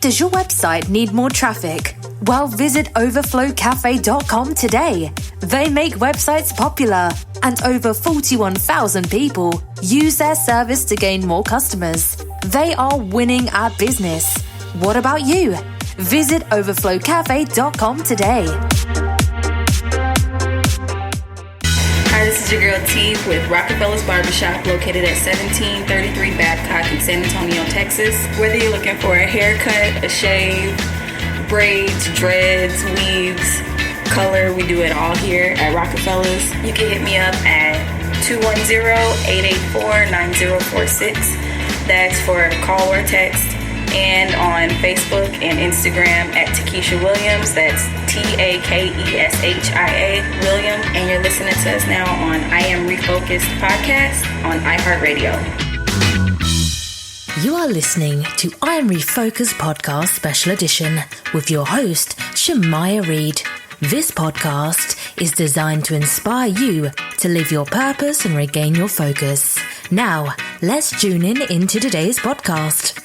Does your website need more traffic? Well, visit overflowcafe.com today. They make websites popular, and over 41,000 people use their service to gain more customers. They are winning at business. What about you? Visit overflowcafe.com today. Hi, this is your girl T with Rockefeller's Barbershop, located at 1733 Babcock in San Antonio, Texas. Whether you're looking for a haircut, a shave, braids, dreads, weaves, color, we do it all here at Rockefeller's. You can hit me up at 210-884-9046. That's for call or text. And on Facebook and Instagram at Takesha Williams. That's TAKESHIA William. And you're listening to us now on I Am Refocused podcast on iHeartRadio. You are listening to I Am Refocused podcast special edition with your host, Shemaya Reed. This podcast is designed to inspire you to live your purpose and regain your focus. Now, let's tune in into today's podcast.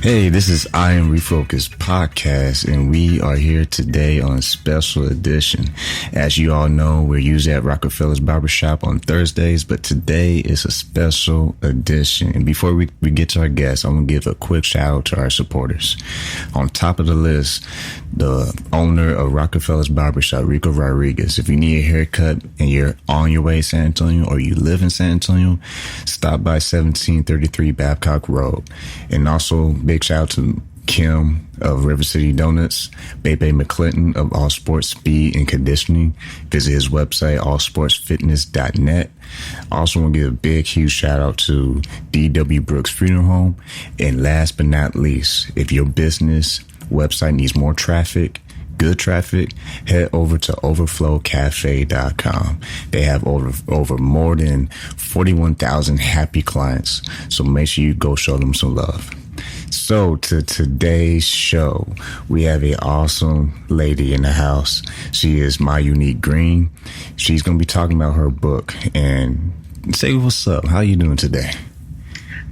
Hey, this is I Am Refocused podcast, and we are here today on a special edition. As you all know, we're usually at Rockefeller's Barbershop on Thursdays, but today is a special edition. And before we get to our guests, I'm going to give a quick shout out to our supporters. On top of the list, the owner of Rockefeller's Barbershop, Rico Rodriguez. If you need a haircut and you're on your way to San Antonio or you live in San Antonio, stop by 1733 Babcock Road. And also, big shout out to Kim of River City Donuts, Bebe McClinton of All Sports Speed and Conditioning. Visit his website, allsportsfitness.net. I also want to give a big, huge shout out to D.W. Brooks Freedom Home. And last but not least, if your business website needs more traffic, good traffic, head over to overflowcafe.com. They have over more than 41,000 happy clients. So make sure you go show them some love. So to today's show, we have an awesome lady in the house. She is Myunique Green. She's going to be talking about her book. And say what's up. How you doing today?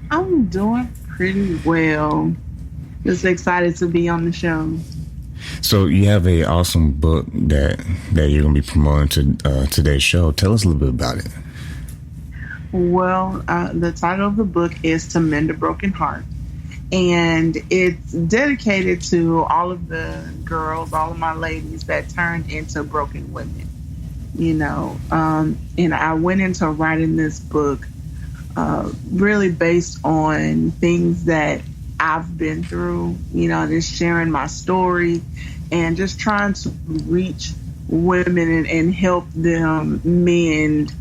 I'm doing pretty well. Just excited to be on the show. So you have an awesome book that you're going to be promoting to today's show. Tell us a little bit about it. Well, the title of the book is To Mend a Broken Heart. And it's dedicated to all of the girls, all of my ladies that turned into broken women, you know. And I went into writing this book really based on things that I've been through, you know, just sharing my story and just trying to reach women and help them mend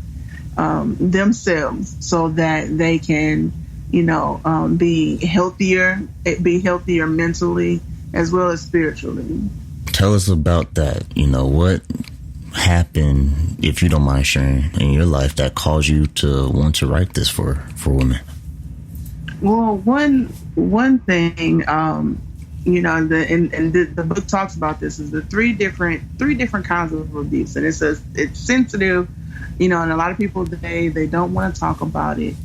themselves so that they can, you know, be healthier mentally as well as spiritually. Tell us about that. You know, what happened, if you don't mind sharing, in your life that caused you to want to write this for women? Well, one thing, you know, the book talks about this is the three different kinds of abuse, and it says it's sensitive, you know, and a lot of people today they don't want to talk about it.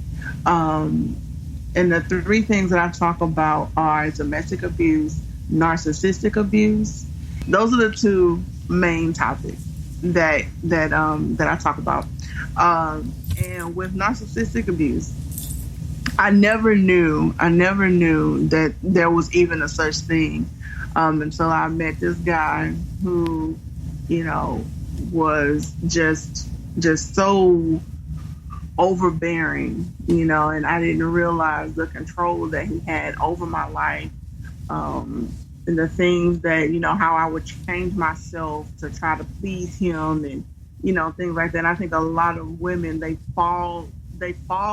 And the three things that I talk about are domestic abuse, narcissistic abuse. Those are the two main topics that I talk about. And with narcissistic abuse, I never knew that there was even a such thing until I met this guy who, you know, was just so overbearing, you know, and I didn't realize the control that he had over my life, and the things that, you know, how I would change myself to try to please him, and, you know, things like that. And I think a lot of women, they fall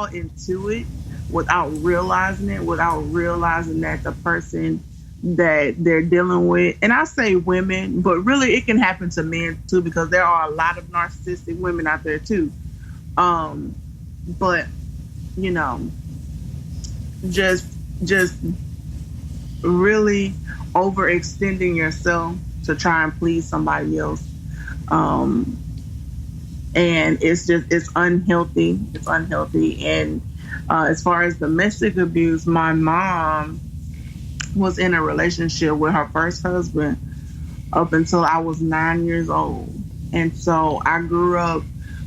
into it without realizing that the person that they're dealing with, and I say women, but really it can happen to men too, because there are a lot of narcissistic women out there too. But, you know, just really overextending yourself to try and please somebody else. And it's unhealthy. It's unhealthy. And As far as domestic abuse, my mom was in a relationship with her first husband up until I was 9 years old. And so I grew up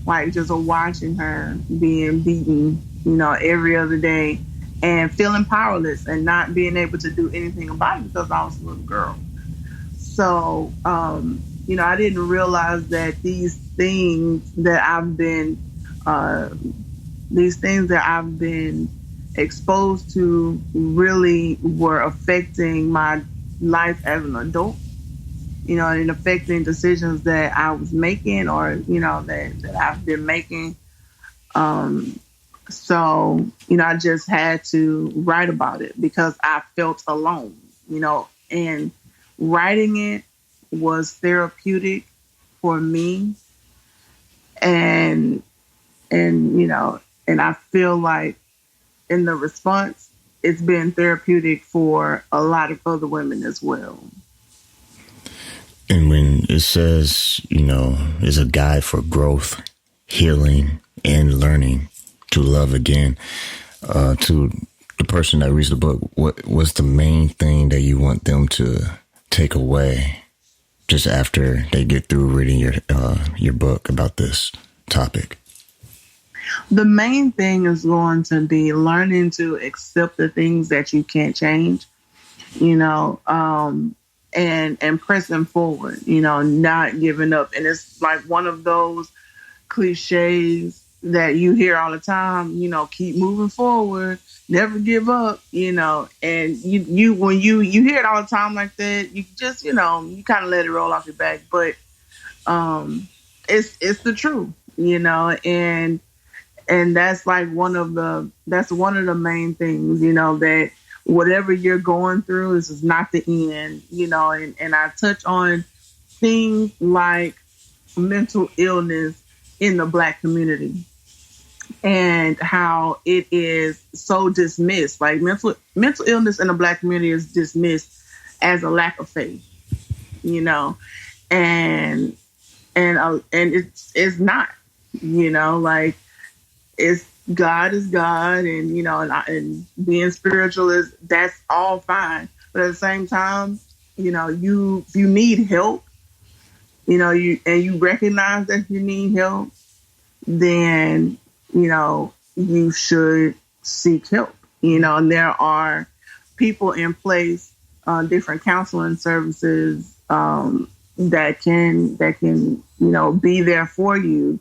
like just watching her being beaten, every other day and feeling powerless and not being able to do anything about it because I was a little girl. So, I didn't realize that these things that I've been exposed to really were affecting my life as an adult, and affecting decisions that I was making or, that I've been making. So, I just had to write about it because I felt alone, and writing it was therapeutic for me. And I feel like in the response, it's been therapeutic for a lot of other women as well. And when it says, is a guide for growth, healing, and learning to love again, to the person that reads the book, what's the main thing that you want them to take away just after they get through reading your book about this topic? The main thing is going to be learning to accept the things that you can't change, and pressing forward, not giving up. And it's like one of those cliches that you hear all the time, keep moving forward, never give up, and you when you hear it all the time like that, you just, you kind of let it roll off your back. But it's the truth, and that's like one of the main things, that whatever you're going through, this is not the end, and I touch on things like mental illness in the Black community and how it is so dismissed. Like mental illness in the Black community is dismissed as a lack of faith, and it's not, like it's God is God, and and being spiritual that's all fine. But at the same time, you need help, you recognize that you need help, then you should seek help. And there are people in place, different counseling services that can be there for you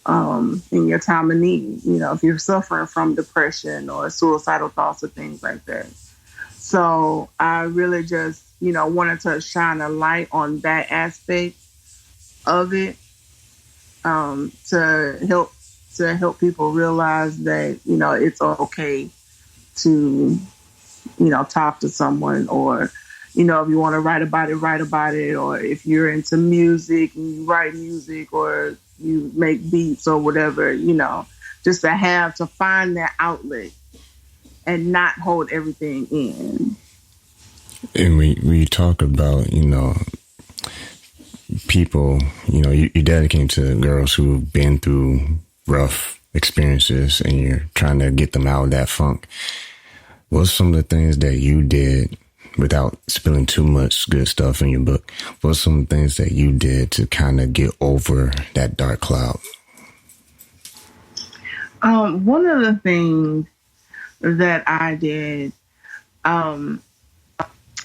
in your time of need, if you're suffering from depression or suicidal thoughts or things like that. So I really just, wanted to shine a light on that aspect of it, to help people realize that, it's okay to, talk to someone, or, if you want to write about it, or if you're into music and you write music or you make beats or whatever, just to find that outlet and not hold everything in. And we talk about, people, you're dedicating to girls who've been through rough experiences and you're trying to get them out of that funk. What's some of the things that you did, without spilling too much good stuff in your book, what's some of the things that you did to kind of get over that dark cloud? One of the things that I did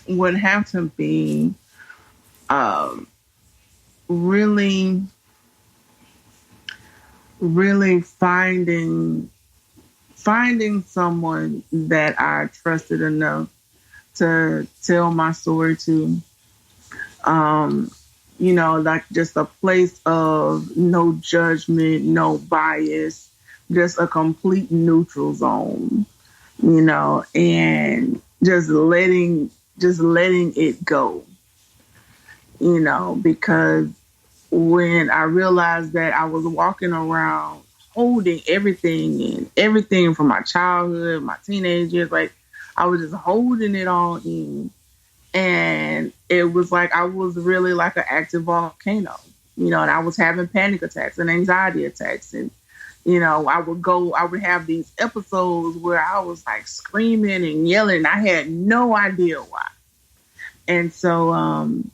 would have to be really finding someone that I trusted enough to tell my story to. Like just a place of no judgment, no bias, just a complete neutral zone, and just letting it go, because when I realized that I was walking around holding everything from my childhood, my teenage years, like I was just holding it all in. And it was like I was really like an active volcano, and I was having panic attacks and anxiety attacks and, I would have these episodes where I was like screaming and yelling. I had no idea why. And so,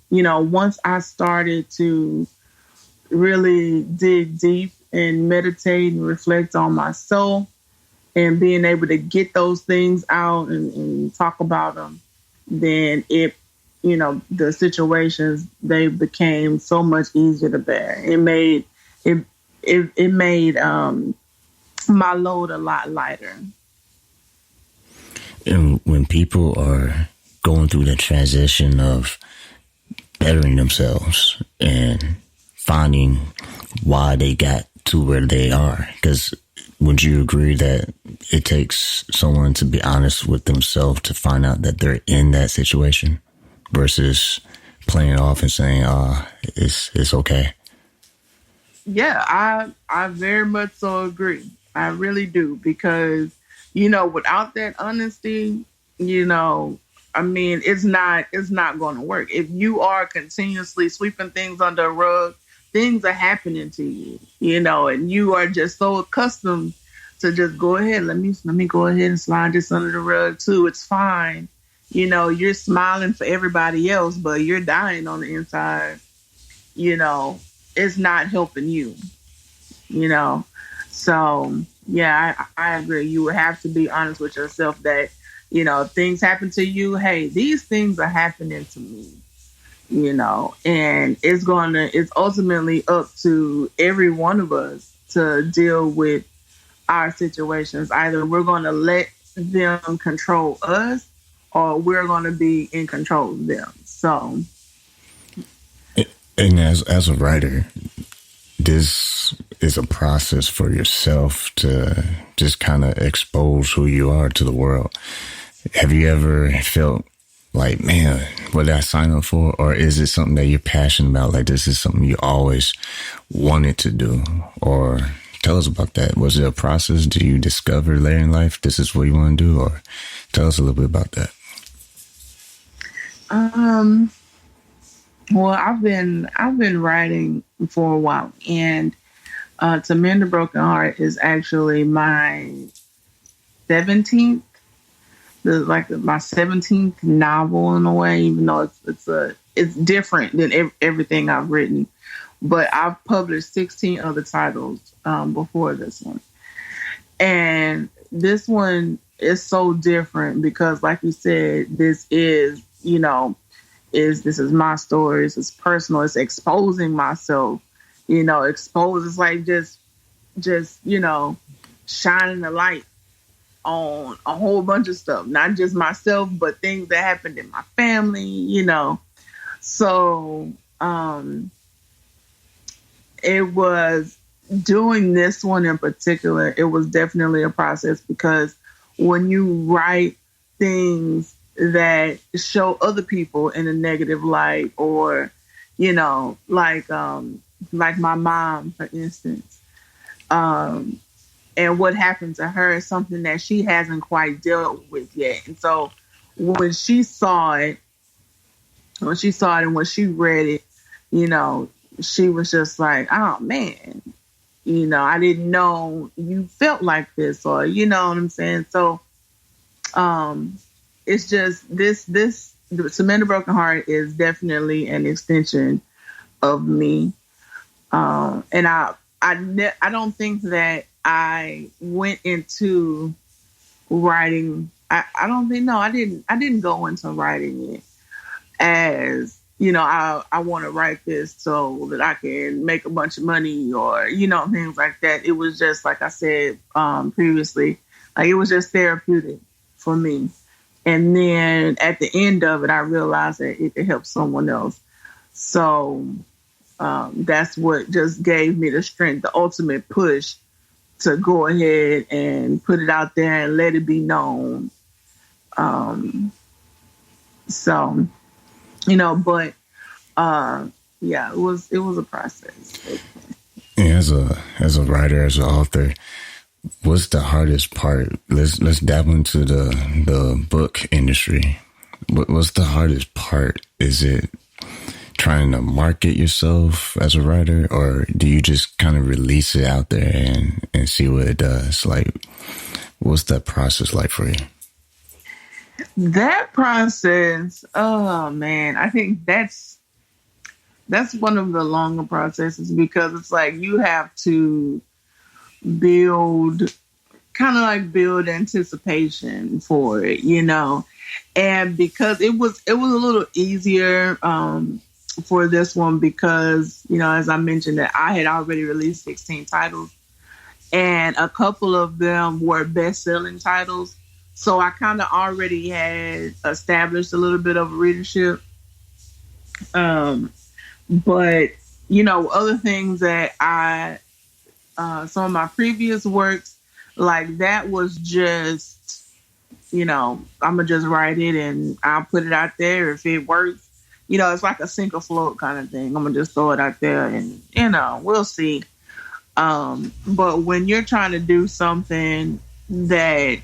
once I started to really dig deep and meditate and reflect on myself and being able to get those things out and talk about them, then the situations, they became so much easier to bear. It made my load a lot lighter. And when people are going through the transition of bettering themselves and finding why they got to where they are, because would you agree that it takes someone to be honest with themselves to find out that they're in that situation versus playing it off and saying, it's okay? Yeah, I very much so agree. I really do, because, without that honesty, it's not going to work. If you are continuously sweeping things under a rug, things are happening to you, and you are just so accustomed to just go ahead. Let me go ahead and slide this under the rug too. It's fine. You're smiling for everybody else, but you're dying on the inside. It's not helping you, So, yeah, I agree. You would have to be honest with yourself that, if things happen to you, hey, these things are happening to me, and it's ultimately up to every one of us to deal with our situations. Either we're going to let them control us or we're going to be in control of them. So. And as a writer, this is a process for yourself to just kind of expose who you are to the world. Have you ever felt like, man, what did I sign up for? Or is it something that you're passionate about? Like, this is something you always wanted to do? Or tell us about that. Was it a process? Do you discover later in life this is what you want to do? Or tell us a little bit about that. Well, I've been writing for a while, and To Mend a Broken Heart is actually my 17th, my 17th novel in a way, even though it's different than everything I've written. But I've published 16 other titles before this one, and this one is so different because, like you said, this is this is my story. It's personal. It's exposing myself. It's like just shining the light on a whole bunch of stuff, not just myself, but things that happened in my family. So it was doing this one in particular. It was definitely a process because when you write things that show other people in a negative light, or like my mom, for instance, and what happened to her is something that she hasn't quite dealt with yet. And so when she saw it and when she read it, she was just like, oh man, I didn't know you felt like this, or you know what I'm saying? So it's just this To Mend a Broken Heart is definitely an extension of me. And I don't think that I went into writing. I didn't go into writing it as, I want to write this so that I can make a bunch of money or, things like that. It was just, like I said previously, like it was just therapeutic for me. And then at the end of it, I realized that it could help someone else. So that's what just gave me the strength, the ultimate push to go ahead and put it out there and let it be known. But it was a process. And as a writer, as an author, what's the hardest part? Let's dabble into the book industry. What's the hardest part? Is it trying to market yourself as a writer, or do you just kind of release it out there and see what it does? Like, what's that process like for you? That process, oh man, I think that's one of the longer processes, because it's like you have to build anticipation for it, and because it was a little easier for this one, because as I mentioned, that I had already released 16 titles, and a couple of them were best-selling titles. So I kind of already had established a little bit of readership. But, other things that some of my previous works, like that was just, I'm going to just write it and I'll put it out there. If it works, it's like a sink or float kind of thing. I'm going to just throw it out there and, we'll see. But when you're trying to do something that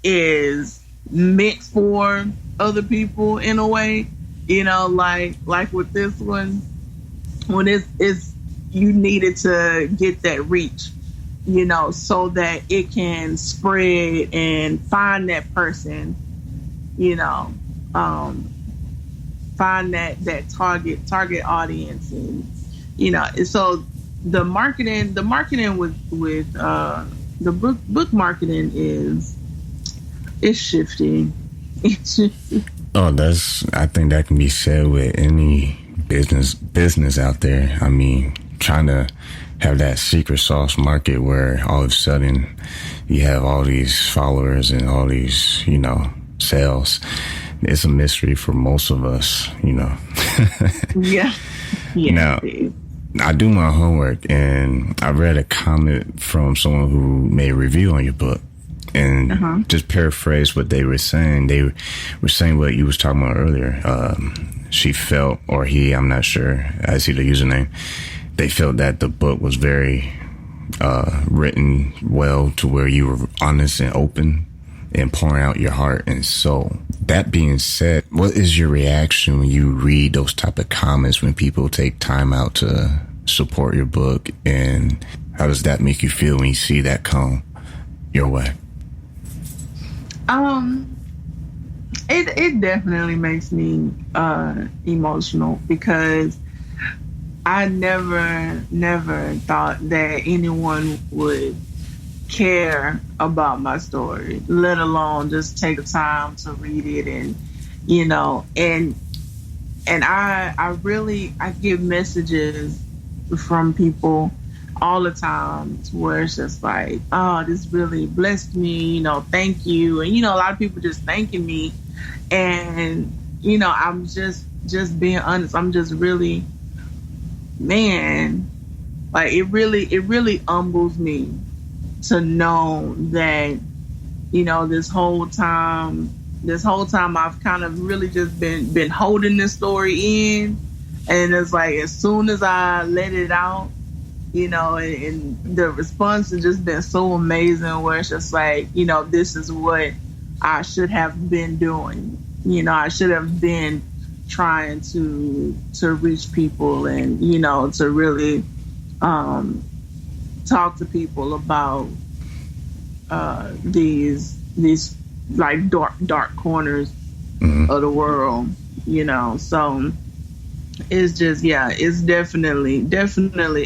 is meant for other people in a way, like with this one, when it's you needed to get that reach, so that it can spread and find that person, find that target audience, and so the marketing with the book marketing is shifting. Oh, I think that can be said with any business out there. I mean, trying to have that secret sauce market where all of a sudden you have all these followers and all these, sales. It's a mystery for most of us, Yeah. Now, I do my homework, and I read a comment from someone who made a review on your book. And just paraphrase what they were saying. They were saying what you was talking about earlier. She felt, or he, I'm not sure, I see the username. They felt that the book was very written well, to where you were honest and open and pouring out your heart and soul. That being said, what is your reaction when you read those type of comments, when people take time out to support your book? And how does that make you feel when you see that come your way? It definitely makes me emotional, because I never thought that anyone would care about my story, let alone just take the time to read it. And I get messages from people all the time where it's just like, oh, this really blessed me, thank you. And a lot of people just thanking me, and I'm just being honest, I'm just really, man, like it really humbles me to know that this whole time I've kind of really just been holding this story in, and it's like as soon as I let it out, and the response has just been so amazing, where it's just like, this is what I should have been doing. I should have been trying to reach people, and to really talk to people about these like dark corners of the world, so it's just, it's definitely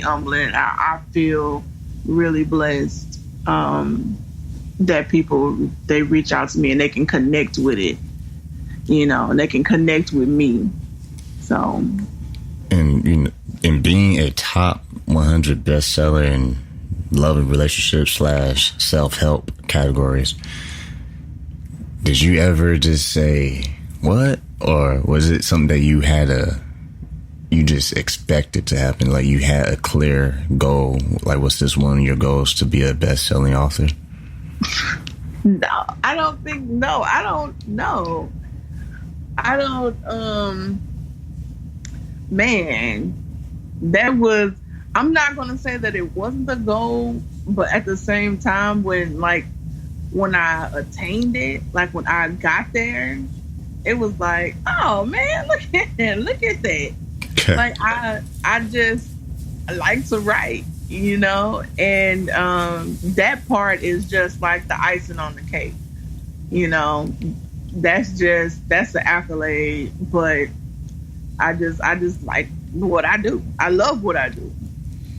humbling. I feel really blessed that people, they reach out to me and they can connect with it, and they can connect with me. So, and in being a top 100 bestseller in love and relationships / self-help categories, did you ever just say what, or was it something that you just expected to happen? Like you had a clear goal? Like, what's this one of your goals, to be a best-selling author? No, I don't think. No, I don't know. I don't. Man, that was. I'm not gonna say that it wasn't the goal, but at the same time, when I attained it, like when I got there, it was like, oh man, look at that. Okay. Like I just like to write, and that part is just like the icing on the cake. You know, that's the accolade, but I just like what I do. I love what I do.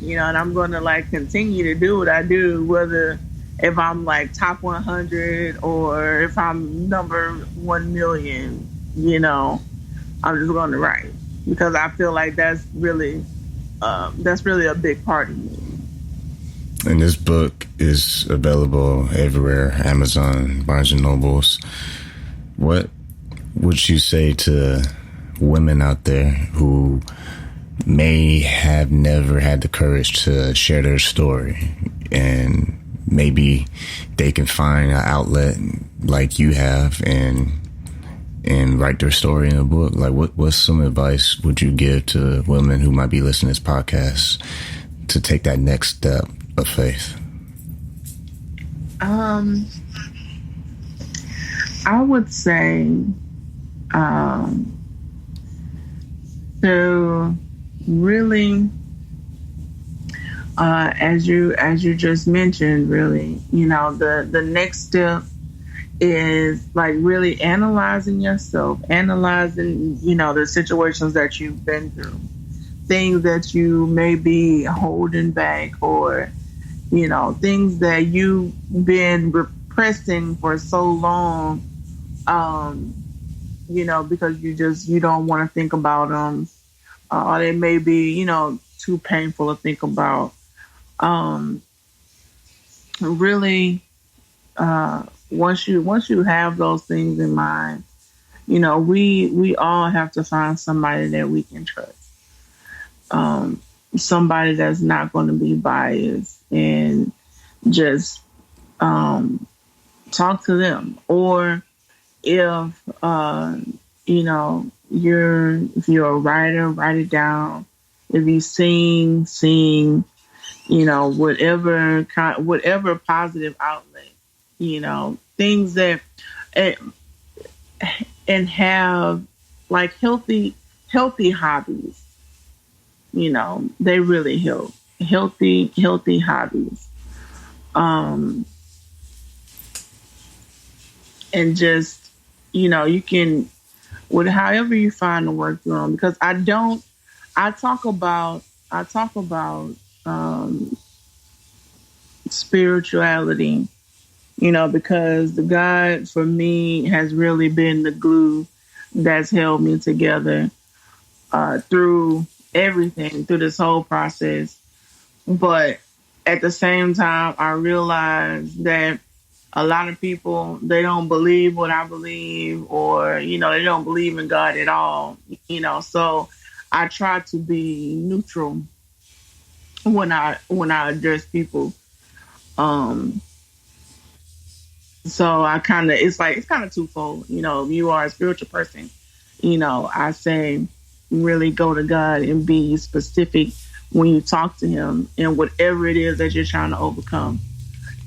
And I'm going to like continue to do what I do, whether if I'm like top 100 or if I'm number 1 million, I'm just going to write because I feel like that's really a big part of me. And this book is available everywhere, Amazon, Barnes and Nobles. What would you say to women out there who may have never had the courage to share their story, and maybe they can find an outlet like you have and write their story in a book? Like, what's some advice would you give to women who might be listening to this podcast to take that next step of faith? I would say to really, as you just mentioned, really, the next step is like really analyzing yourself, analyzing, the situations that you've been through, things that you may be holding back, or, things that you've been repressing for so long, because you don't want to think about them, or they may be, too painful to think about. Really, once you have those things in mind, we all have to find somebody that we can trust. Somebody that's not going to be biased and just talk to them. Or if if you're a writer, write it down. If you sing, whatever positive outlet, things that and have like healthy hobbies. They really help. Healthy hobbies. And just, you can, however you find the work you're on, because I talk about spirituality, because the God for me has really been the glue that's held me together through everything, through this whole process. But at the same time, I realize that a lot of people, they don't believe what I believe, or, they don't believe in God at all, so I try to be neutral when I address people. So it's kind of twofold. If you are a spiritual person, I say really go to God and be specific when you talk to him and whatever it is that you're trying to overcome.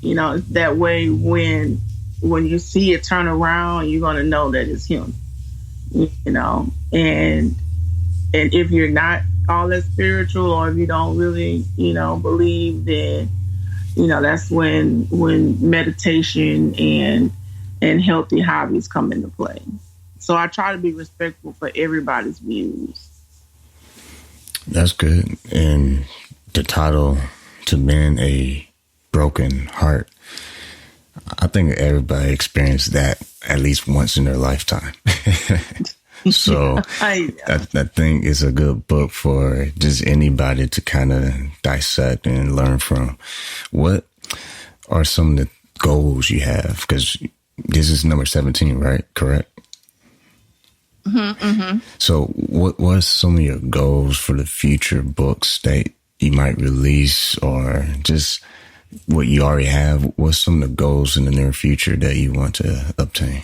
That way when you see it turn around, you're going to know that it's him, and if you're not all that spiritual, or if you don't really, believe, then, that's when meditation and healthy hobbies come into play. So I try to be respectful for everybody's views. That's good. And the title, To Mend a Broken Heart, I think everybody experienced that at least once in their lifetime. So I think it's a good book for just anybody to kind of dissect and learn from. What are some of the goals you have? Because this is number 17, right? Correct? Mm-hmm. So what are some of your goals for the future books that you might release, or just what you already have? What's some of the goals in the near future that you want to obtain?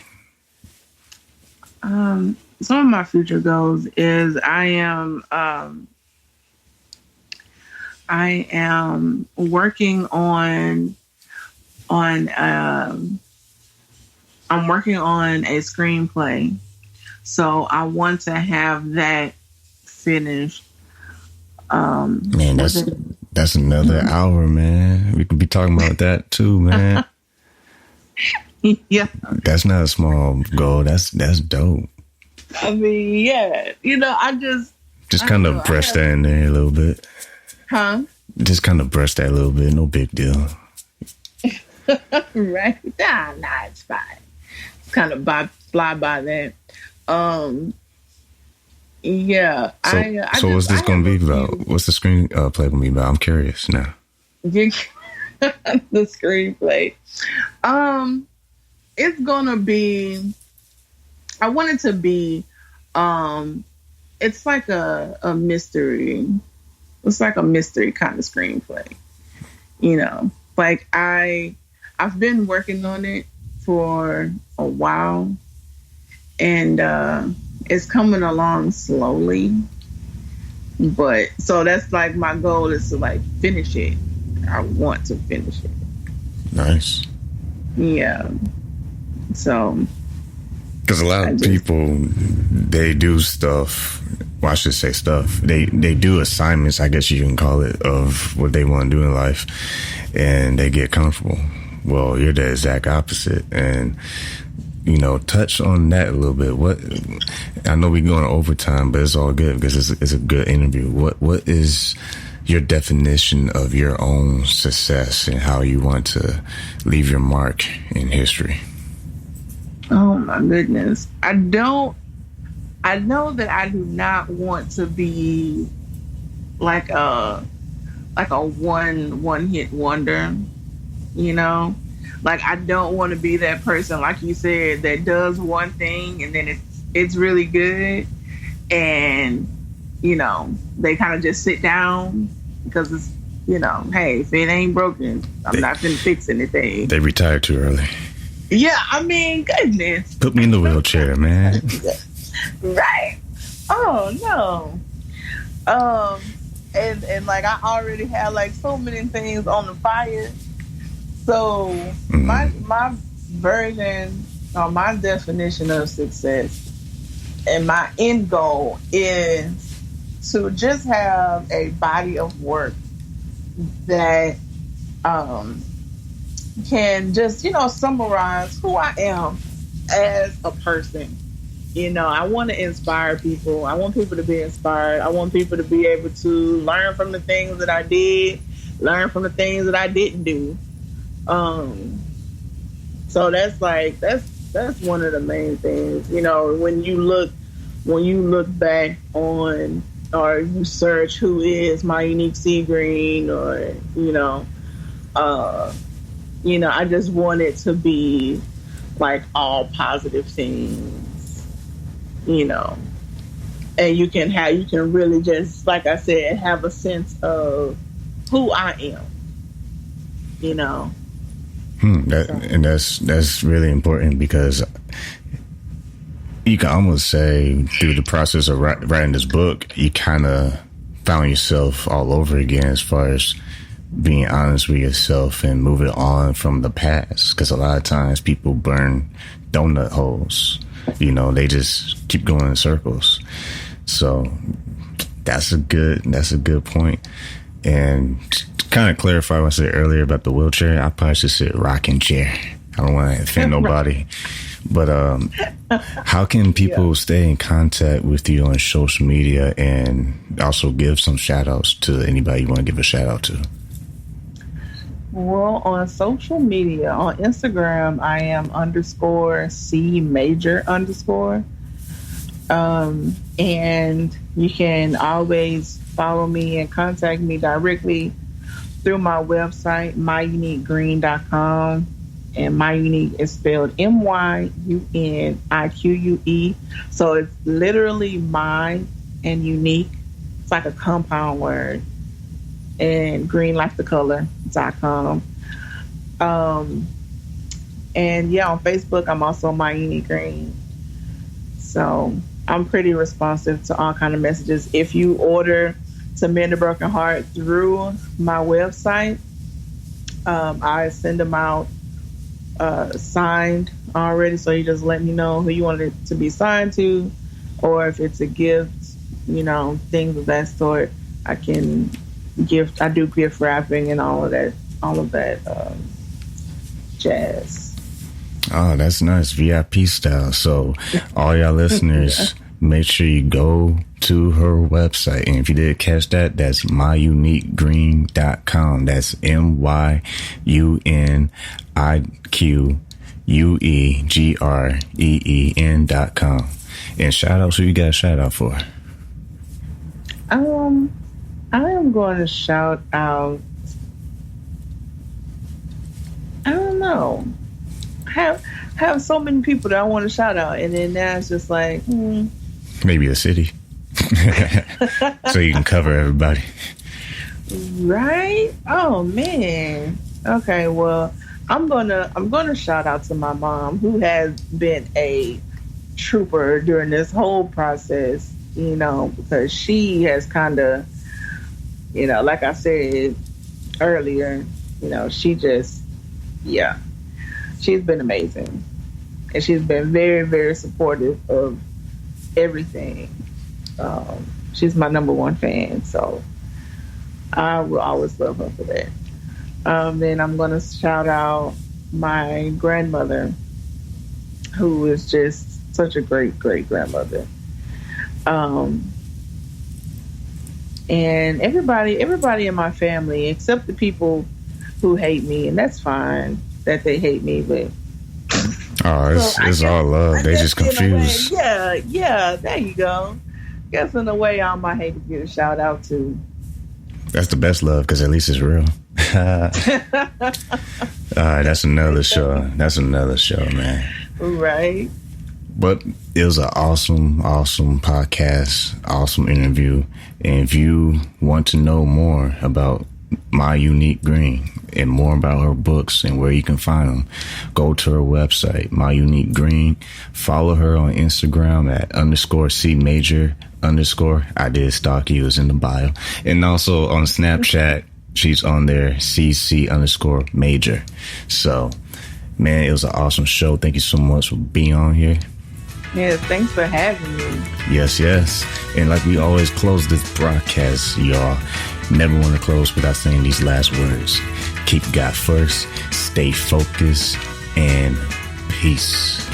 Some of my future goals is I am working on I'm working on a screenplay. So I want to have that finished. Man, that's another hour, man. We could be talking about that too, man. Yeah, that's not a small goal. That's dope. I mean, yeah, I just kind of brush that in there a little bit. Huh? Just kind of brush that a little bit. No big deal. Right? Nah, it's fine. It's kind of fly by that. Yeah. So what's this going to be about? What's the screenplay going to be about? I'm curious now. The screenplay. It's going to be, I want it to be, it's like a mystery. It's like a mystery kind of screenplay. Like I've been working on it for a while, and it's coming along slowly. But so that's like my goal is to like finish it. I want to finish it. Nice. Yeah. So. Because a lot of people, they do stuff. Well, I should say stuff. They do assignments, I guess you can call it, of what they want to do in life, and they get comfortable. Well, you're the exact opposite, and touch on that a little bit. What I know we're going overtime, but it's all good because it's a good interview. What is your definition of your own success and how you want to leave your mark in history? Oh my goodness. I know that I do not want to be like a one hit wonder, Like I don't want to be that person, like you said, that does one thing and then it's really good, and they kind of just sit down because it's hey, if it ain't broken, I'm not gonna fix anything. They retired too early. Yeah, I mean, goodness. Put me in the wheelchair, man. Right. Oh no. And like I already have like so many things on the fire. So my version or my definition of success and my end goal is to just have a body of work that can just, summarize who I am as a person. I want to inspire people. I want people to be inspired. I want people to be able to learn from the things that I did, learn from the things that I didn't do. So that's one of the main things. When you look back on, or you search who is Myunique C Green, or I just want it to be like all positive things. And you can really just, like I said, have a sense of who I am. And that's really important, because you can almost say through the process of writing this book, you kind of found yourself all over again as far as being honest with yourself and moving on from the past. Because a lot of times people burn donut holes. They just keep going in circles. So that's a good point. And to kind of clarify what I said earlier about the wheelchair, I probably should say rocking chair. I don't want to offend nobody. But how can people stay in contact with you on social media, and also give some shout outs to anybody you want to give a shout out to? Well, on social media, on Instagram, I am _C major _. And you can always follow me and contact me directly through my website, myuniquegreen.com. And Myunique is spelled MYUNIQUE. So it's literally my and unique. It's like a compound word. And green like the color.com. And yeah, on Facebook, I'm also Myunique Green. So I'm pretty responsive to all kind of messages. If you order To Mend a Broken Heart through my website, I send them out signed already. So you just let me know who you want it to be signed to, or if it's a gift things of that sort. I can I do gift wrapping and all of that jazz. Oh, that's nice. VIP style. So all y'all listeners, make sure you go to her website. And if you did catch that, that's myuniquegreen.com. That's myuniquegreen.com. And shout out, who you got a shout out for? I am going to shout out, I don't know. Have so many people that I want to shout out, and then now it's just like maybe a city. So you can cover everybody. Right? Oh man. Okay, well, I'm gonna shout out to my mom, who has been a trooper during this whole process, because she has kind of, like I said earlier, she just, she's been amazing. And she's been very, very supportive of everything. She's my number one fan, so I will always love her for that. Then I'm going to shout out my grandmother, who is just such a great, great grandmother. And everybody in my family, except the people who hate me, and that's fine that they hate me, but it's all love. They just confused. Yeah, there you go. Guess in a way, all my haters get a shout out to. That's the best love, because at least it's real. That's another show. That's another show, man. Right. But it was an awesome, awesome podcast, awesome interview. And if you want to know more about Myunique Green and more about her books and where you can find them, go to her website, Myunique Green. Follow her on Instagram at _C_major_. I did stalk you, it's in the bio. And also on Snapchat, she's on there, CC_major. So, man, it was an awesome show. Thank you so much for being on here. Yes, thanks for having me. Yes. And like we always close this broadcast, y'all, never want to close without saying these last words. Keep God first, stay focused, and peace.